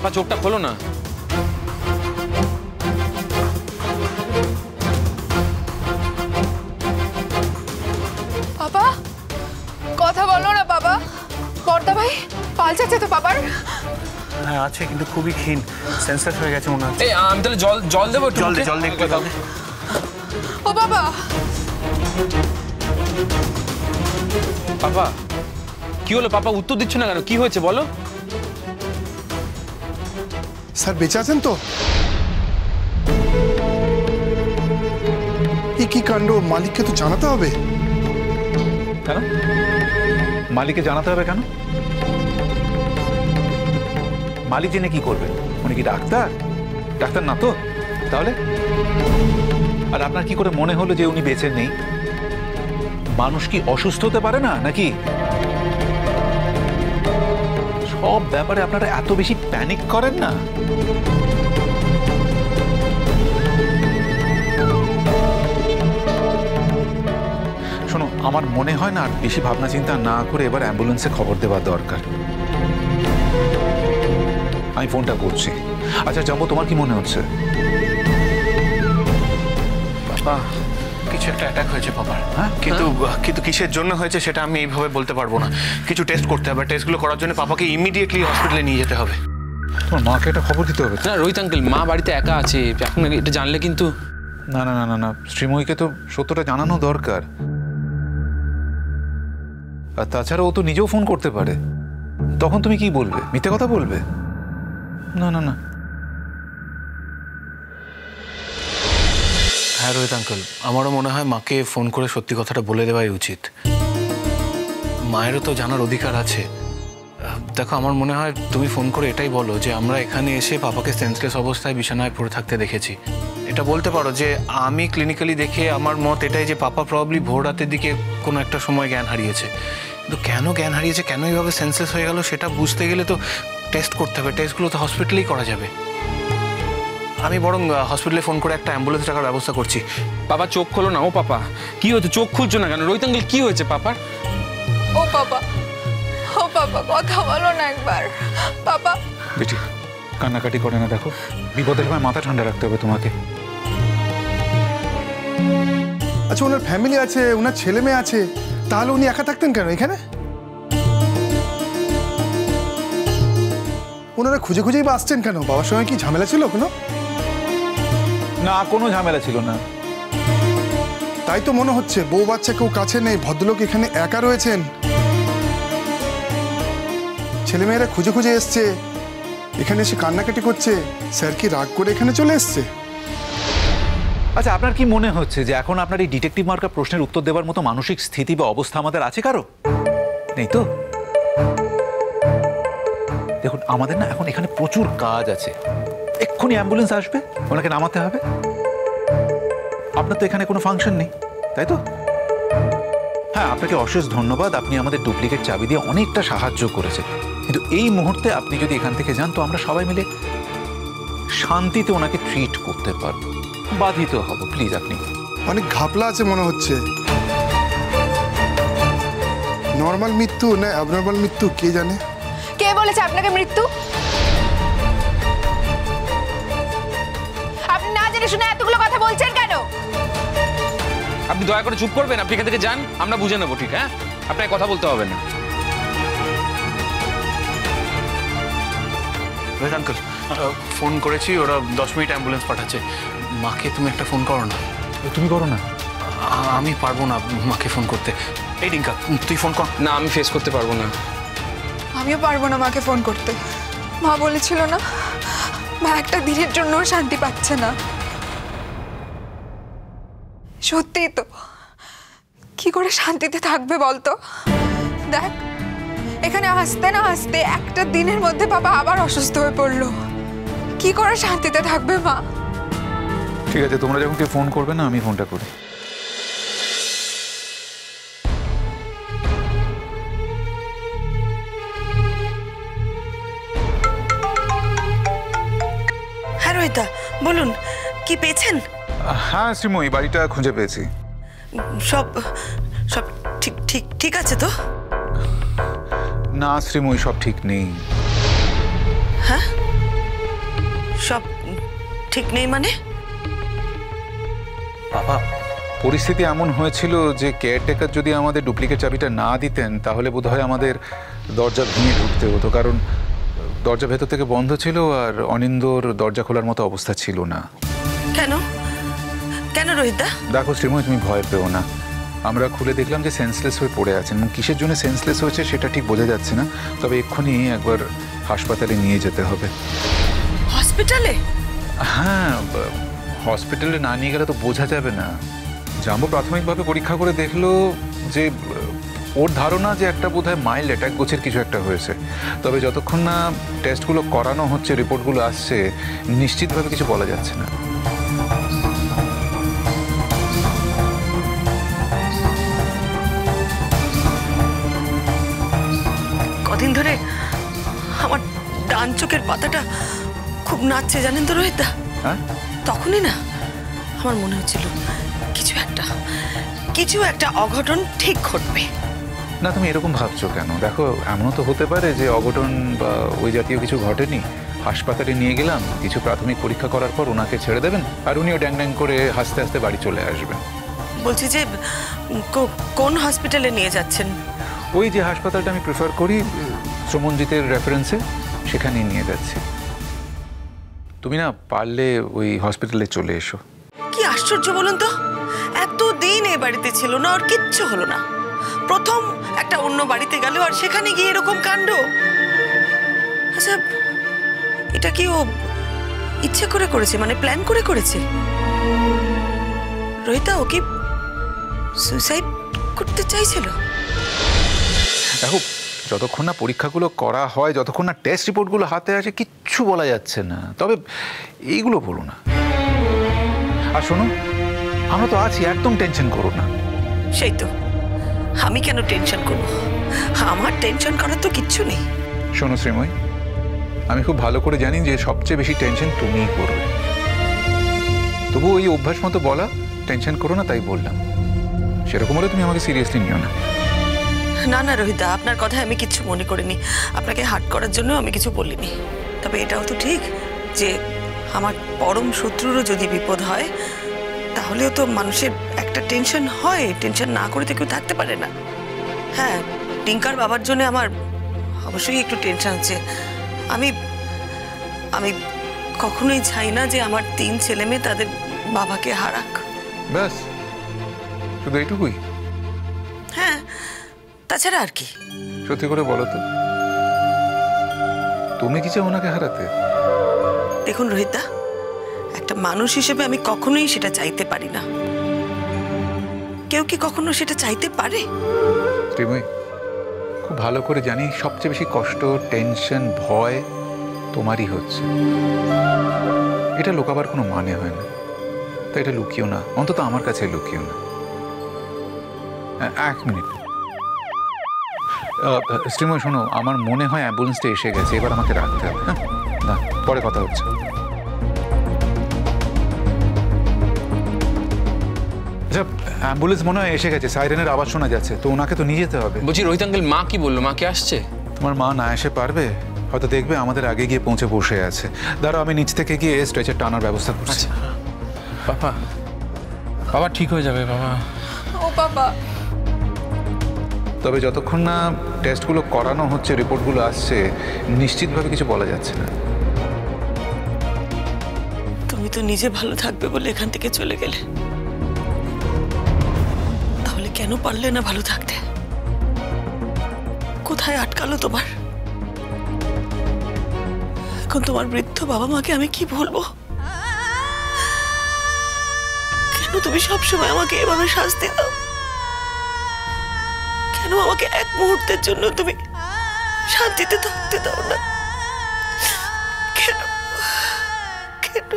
পাপা চোখটা খোলো না। বাবা কথা বলো না বাবা। বর্দা ভাই পালচাচ্ছে তো বাবার? হ্যাঁ আছে, কিন্তু খুবই ক্ষীণ, সেন্সার হয়ে গেছে মনে হচ্ছে। এই আমি তাহলে জল দেবো? জল দে একটু। ও বাবা। পাপা কি হলো? পাপা উত্তর দিচ্ছ না কেন? কি হয়েছে বলো? স্যার বেঁচে আছেন তো? কি কাণ্ড, মালিককে তো জানাতে হবে। কেন মালিককে জানাতে হবে কেন? মালিক জেনে কি করবে? উনি কি ডাক্তার? ডাক্তার না তো? তাহলে আর আপনার কি করে মনে হলো যে উনি বেঁচে নেই? মানুষ কি অসুস্থ হতে পারে না নাকি? সব ব্যাপারে আপনারা এত বেশি প্যানিক করেন না। শোনো, আমার মনে হয় না আর বেশি ভাবনা চিন্তা না করে এবার অ্যাম্বুলেন্সে খবর দেওয়া দরকার। আমি ফোনটা করছি। আচ্ছা যাবো, তোমার কি মনে হচ্ছে? বাবা কিছু একটা অ্যাটাক হয়েছে বাবার। হ্যাঁ, কিন্তু কিসের জন্য হয়েছে সেটা আমি এইভাবে বলতে পারবো না। কিছু টেস্ট করতে হবে, টেস্টগুলো করার জন্য পাপাকে ইমিডিয়েটলি হসপিটালে নিয়ে যেতে হবে। তোমার মাকে একটা খবর দিতে হবে। না রোহিত আঙ্কেল, মা বাড়িতে একা আছে, এখন এটা জানলে কিন্তু। না না না না না, শ্রীময়ীকে তো সত্যটা জানানো দরকার। আর তাছাড়া ও তো নিজেও ফোন করতে পারে, তখন তুমি কি বলবে? মিথ্যে কথা বলবে? না না না। হ্যাঁ রোহিত আঙ্কেল, আমারও মনে হয় মাকে ফোন করে সত্যি কথাটা বলে দেওয়াই উচিত। মায়েরও তো জানার অধিকার আছে। দেখো, আমার মনে হয় তুমি ফোন করে এটাই বলো যে আমরা এখানে এসে পাপাকে সেন্সলেস অবস্থায় বিছানায় পড়ে থাকতে দেখেছি। এটা বলতে পারো যে আমি ক্লিনিক্যালি দেখে আমার মত এটাই যে পাপা প্রবাবলি ভোর রাতের দিকে কোনো একটা সময় জ্ঞান হারিয়েছে। কিন্তু কেন জ্ঞান হারিয়েছে, কেন এইভাবে সেন্সলেস হয়ে গেল, সেটা বুঝতে গেলে তো টেস্ট করতে হবে। টেস্টগুলো তো হসপিটালেই করা যাবে। আমি বরং হসপিটালে ফোন করে একটা অ্যাম্বুলেন্স টাকার ব্যবস্থা করছি। পাপা চোখ খোলো না। ও পাপা কি হয়েছে? চোখ খুলছো না কেন? রোহিত আঙ্কেল কি হয়েছে পাপার? ও বাবা, ও বাবা কথা বলো না একবার। বাবা বেটি কান্নাকাটি করে না, দেখো বিপদের সময় মাথা ঠান্ডা রাখতে হবে তোমাকে। আচ্ছা ওনার ফ্যামিলি আছে, ওনার ছেলে মেয়ে আছে, তাহলে উনি একা থাকতেন কেন এখানে? ওনারা খুঁজে খুঁজেই বা আসছেন কেন? বাবার সঙ্গে কি ঝামেলা ছিল কোনো? না, কোনো ঝামেলা ছিল না। তাই তো মনে হচ্ছে। বউ বাচ্চা কেউ কাছে নেই, ভদ্রলোক এখানে একা রয়েছেন। ছেলেমেয়েরা খুঁজে খুঁজে এসছে, এখানে এসে কান্নাকাটি করছে। স্যার কি রাগ করে এখানে চলে এসছে? আচ্ছা আপনার কি মনে হচ্ছে যে এখন আপনার এই ডিটেকটিভ মার্কা প্রশ্নের উত্তর দেওয়ার মতো মানসিক স্থিতি বা অবস্থা আমাদের আছে কারো? নেই তো? দেখুন আমাদের না এখন এখানে প্রচুর কাজ আছে। এক্ষুনি অ্যাম্বুলেন্স আসবে, ওনাকে নামাতে হবে। আপনার তো এখানে কোনো ফাংশন নেই, তাই তো? হ্যাঁ, আপনাকে অশেষ ধন্যবাদ। আপনি আমাদের ডুপ্লিকেট চাবি দিয়ে অনেকটা সাহায্য করেছেন। কিন্তু এই মুহূর্তে আপনি যদি এখান থেকে যান তো আমরা সবাই মিলে শান্তিতে ওনাকে ট্রিট করতে পারবো। বাধিত হব, প্লিজ। আপনি অনেক ঘাপলা আছে মনে হচ্ছে। নর্মাল মৃত্যু না অ্যাবনর্মাল মৃত্যু কে জানে? কে বলেছে আপনাকে মৃত্যু? আপনি না জেনে শুনে এতগুলো কথা বলছেন কেন? আপনি দয়া করে চুপ করবেন? আপনি এখান থেকে যান, আমরা বুঝে নেবো। ঠিক? হ্যাঁ, আপনাকে কথা বলতে হবে না। রোহিত আঙ্কেল, ফোন করেছি, ওরা 10 মিনিট অ্যাম্বুলেন্স পাঠাচ্ছে। মাকে তুমি একটা ফোন করো না। তুমি করো না? আমি পারবো না মাকে ফোন করতে। এই রিঙ্কা তুই ফোন কর না, আমি ফেস করতে পারবো না। আমিও পারবো না মাকে ফোন করতে। মা বলেছিল না, মা একটা দিনের জন্য শান্তি পাচ্ছে না। সত্যিই তো, কি করে শান্তিতে থাকবে বলতো? দেখ, এখানে হাসতে না হাসতে একটা দিনের মধ্যে বাবা আবার অসুস্থ হয়ে পড়লো। কি করে শান্তিতে থাকবে মা? ঠিক আছে, তোমরা যখন কেউ ফোন করবে না আমি ফোনটা করি। হ্যাঁ রোহিতা বলুন, কি পেয়েছেন? হ্যাঁ শ্রীময়ী, বাড়িটা খুঁজে পেয়েছি। সব সব ঠিক ঠিক ঠিক আছে তো? না শ্রীময়ী, সব ঠিক নেই। হ্যাঁ সব ঠিক নেই মানে? বাবা, পরিস্থিতি এমন হয়েছিল যে কেয়ারটেকার যদি আমাদের ডুপ্লিকেট চাবিটা না দিতেন তাহলে বোধহয় আমাদের দরজা ভেঙে ঢুকতে হতো, কারণ দরজা ভেতর থেকে বন্ধ ছিল আর অনিন্দর দরজা খোলার মতো অবস্থা ছিল না। কেন কেন রোহিতদা? দেখো শ্রীময়, তুমি ভয় পেও না। আমরা খুলে দেখলাম যে সেন্সলেস হয়ে পড়ে আছেন, এবং কিসের জন্য সেন্সলেস হয়েছে সেটা ঠিক বোঝা যাচ্ছে না, তবে এক্ষুনি একবার হাসপাতালে নিয়ে যেতে হবে। হসপিটালে? হ্যাঁ, হসপিটালে না নিয়ে গেলে তো বোঝা যাবে না। জাম্বো প্রাথমিকভাবে পরীক্ষা করে দেখলো যে ওর ধারণা যে একটা বোধহয় মাইল্ড অ্যাটাক গোছের কিছু একটা হয়েছে, তবে যতক্ষণ না টেস্টগুলো করানো হচ্ছে, রিপোর্টগুলো আসছে, নিশ্চিতভাবে কিছু বলা যাচ্ছে না। কদিন ধরে আমার ডান চোখের পাতাটা খুব নাচছে, জানেন তো রোহিতদা? হ্যাঁ, তখনই না আমার মনে হচ্ছিল কিছু একটা অঘটন ঠিক ঘটবে। না, তুমি এরকম ভাবছো কেন? দেখো, এমনও তো হতে পারে যে অঘটন বা ওই জাতীয় কিছু ঘটেনি। হাসপাতালে নিয়ে গেলাম, কিছু প্রাথমিক পরীক্ষা করার পর ওনাকে ছেড়ে দেবেন, আর উনিও ড্যাং ড্যাং করে হাসতে হাসতে বাড়ি চলে আসবেন। বলছি যে কোন হসপিটালে নিয়ে যাচ্ছেন? ওই যে হাসপাতালটা আমি প্রেফার করি, শ্রমঞ্জিতের রেফারেন্সে, সেখানেই নিয়ে যাচ্ছি। তুমি না পারলে ওই হসপিটালে চলে এসো। কি আশ্চর্য বলুন তো, এতদিন এ বাড়িতে ছিল না, আর কিচ্ছু হলো না। প্রথম একটা অন্য বাড়িতে গেল আর সেখানে গিয়ে এরকম কাণ্ড। আচ্ছা, এটা কি ও ইচ্ছে করে করেছে, মানে প্ল্যান করে করেছে? রোহিতা, ও কি সুইসাইড করতে চাইছিল? দেখো, যতক্ষণ না পরীক্ষাগুলো করা হয়, যতক্ষণ না টেস্ট রিপোর্টগুলো হাতে আসে, কিচ্ছু বলা যাচ্ছে না। তবে এইগুলো বলো না। আর শোনো, আমরা তো আছি, একদম টেনশন করো না। সেই তো, আমি কেন টেনশন করবো? আমার টেনশন করার তো কিচ্ছু নেই। শোনো শ্রীময়, আমি খুব ভালো করে জানি যে সবচেয়ে বেশি টেনশন তুমিই করবে। তবু ওই অভ্যাস মতো বলা, টেনশন করো না, তাই বললাম। সেরকম হলে তুমি আমাকে সিরিয়াসলি নিও না। না না রোহিতা, আপনার কথায় আমি কিছু মনে করিনি। আপনাকে হার্ট করার জন্য আমি কিছু বলিনি। তবে এটাও তো ঠিক যে আমার পরম শত্রুরও যদি বিপদ হয়, তাহলেও তো মানুষের একটা টেনশন হয়। টেনশন না করে তো কেউ থাকতে পারে না। হ্যাঁ, টিঙ্কার বাবার জন্য আমার অবশ্যই একটু টেনশন আছে। আমি আমি কখনোই চাই না যে আমার 3 ছেলে মেয়ে তাদের বাবাকে হারাক। ব্যাস, শুধু এইটুকুই? হ্যাঁ, তাছাড়া আর কি? সত্যি করে বলো তো, তুমি কি চাও ওনাকে হারাতে? দেখুন রোহিতা, একটা মানুষ হিসেবে আমি কখনোই সেটা চাইতে পারি না। কেউ কি কখনো সেটা চাইতে পারে? শ্রীময়ী, খুব ভালো করে জানি সবচেয়ে বেশি কষ্ট, টেনশন, ভয় তোমারই হচ্ছে। এটা লুকাবার কোনো মানে হয় না, তাই এটা লুকিও না, অন্তত আমার কাছে লুকিও না। 1 মিনিট শ্রীময়, শোনো, আমার মনে হয় অ্যাম্বুলেন্সটা এসে গেছে, এবার আমাকে রাখতে হবে। হ্যাঁ, না, পরে কথা হচ্ছে। আচ্ছা, অ্যাম্বুলেন্স মনে হয় এসে গেছে, সাইরেনের আওয়াজ শোনা যাচ্ছে, তো ওনাকে তো নিয়ে যেতে হবে। বলছি রোহিত আঙ্কেল, মা কি বললো? মা কি আসছে? তোমার মা না এসে পারবে, হয়তো দেখবে আমাদের আগে গিয়ে পৌঁছে বসে আছে। দাঁড়াও, আমি নিচ থেকে গিয়ে স্ট্রেচার টানার ব্যবস্থা করছি। বাবা, বাবা ঠিক হয়ে যাবে বাবা। ও বাবা, তবে যতক্ষণ না টেস্টগুলো করানো হচ্ছে, রিপোর্টগুলো আসছে, নিশ্চিতভাবে কিছু বলা যাচ্ছে না। তুমি তো নিজে ভালো থাকবে বলে এখান থেকে চলে গেলে, তাহলে কেন পারলে না ভালো থাকতে? কোথায় আটকালো তোমার? এখন তোমার বৃদ্ধ বাবা মাকে আমি কি বলবো? কেন তুমি সবসময় আমাকে এভাবে শাস্তি দাও? কেন আমাকে এক মুহূর্তের জন্য তুমি শান্তিতে থাকতে দাও না? কেন কেন?